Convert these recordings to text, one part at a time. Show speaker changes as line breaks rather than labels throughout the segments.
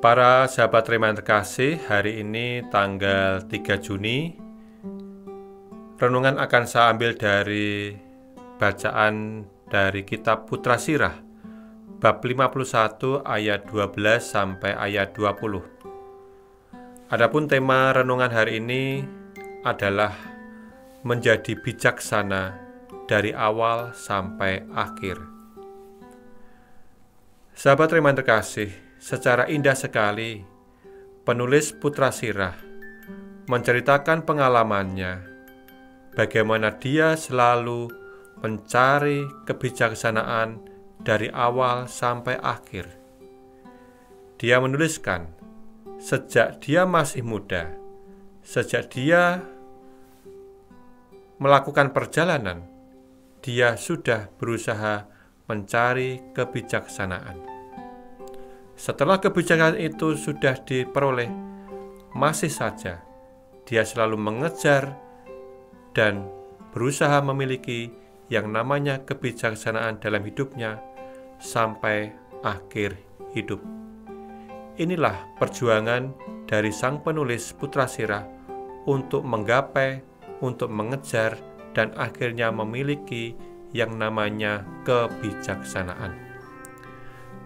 Para sahabat Rema yang terkasih, hari ini tanggal 3 Juni, renungan akan saya ambil dari bacaan dari kitab Putra Sirah, bab 51 ayat 12 sampai ayat 20. Adapun tema renungan hari ini adalah menjadi bijaksana dari awal sampai akhir. Sahabat Rema yang terkasih, secara indah sekali penulis Putra Sirah menceritakan pengalamannya, bagaimana dia selalu mencari kebijaksanaan dari awal sampai akhir. Dia menuliskan, sejak dia masih muda, sejak dia melakukan perjalanan, dia sudah berusaha mencari kebijaksanaan. Setelah kebijaksanaan itu sudah diperoleh, masih saja dia selalu mengejar dan berusaha memiliki yang namanya kebijaksanaan dalam hidupnya sampai akhir hidup. Inilah perjuangan dari sang penulis Putra Sirah untuk menggapai, untuk mengejar, dan akhirnya memiliki yang namanya kebijaksanaan.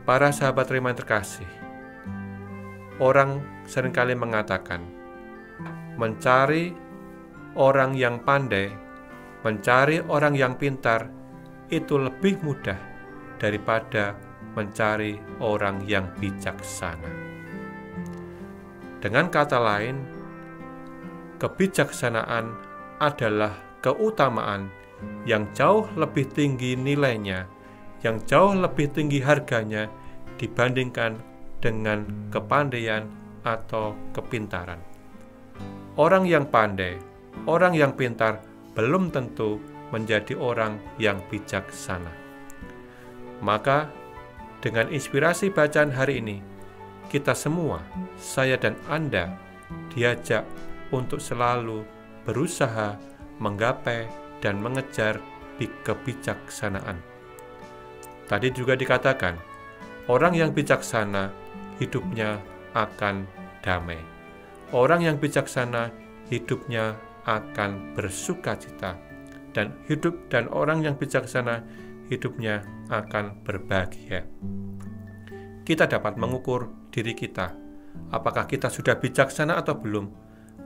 Para sahabat Rema yang terkasih, orang seringkali mengatakan, mencari orang yang pandai, mencari orang yang pintar, itu lebih mudah daripada mencari orang yang bijaksana. Dengan kata lain, kebijaksanaan adalah keutamaan yang jauh lebih tinggi nilainya, yang jauh lebih tinggi harganya dibandingkan dengan kepandaian atau kepintaran. Orang yang pandai, orang yang pintar belum tentu menjadi orang yang bijaksana. Maka dengan inspirasi bacaan hari ini, kita semua, saya dan Anda, diajak untuk selalu berusaha menggapai dan mengejar kebijaksanaan. Tadi juga dikatakan, orang yang bijaksana hidupnya akan damai. Orang yang bijaksana hidupnya akan bersukacita, dan orang yang bijaksana hidupnya akan berbahagia. Kita dapat mengukur diri kita, apakah kita sudah bijaksana atau belum,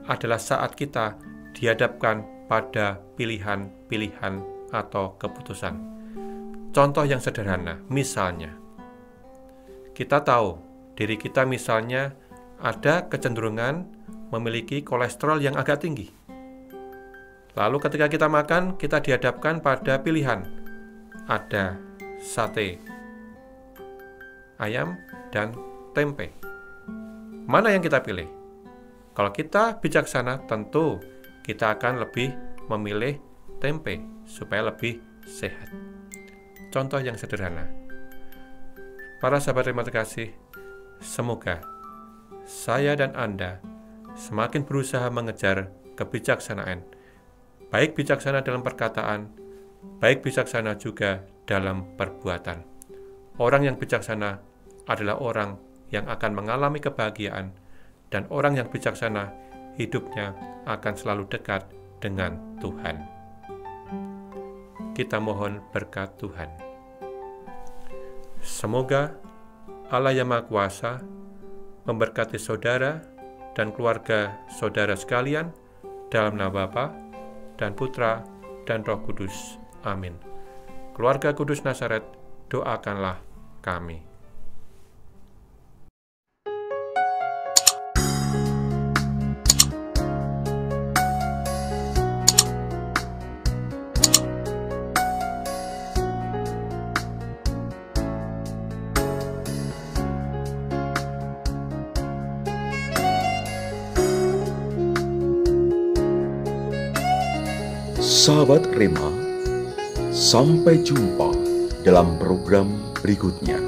adalah saat kita dihadapkan pada pilihan-pilihan atau keputusan. Contoh yang sederhana, misalnya, kita tahu diri kita misalnya ada kecenderungan memiliki kolesterol yang agak tinggi. Lalu ketika kita makan, kita dihadapkan pada pilihan. Ada sate, ayam, dan tempe. Mana yang kita pilih? Kalau kita bijaksana, tentu kita akan lebih memilih tempe supaya lebih sehat. Contoh yang sederhana. Para sahabat Rema terkasih, semoga saya dan Anda semakin berusaha mengejar kebijaksanaan, baik bijaksana dalam perkataan, baik bijaksana juga dalam perbuatan. Orang yang bijaksana adalah orang yang akan mengalami kebahagiaan, dan orang yang bijaksana hidupnya akan selalu dekat dengan Tuhan. Kita mohon berkat Tuhan. Semoga Allah yang Maha Kuasa memberkati saudara dan keluarga saudara sekalian dalam nama Bapa dan Putra dan Roh Kudus. Amin. Keluarga Kudus Nazaret, doakanlah kami.
Sahabat Rema, sampai jumpa dalam program berikutnya.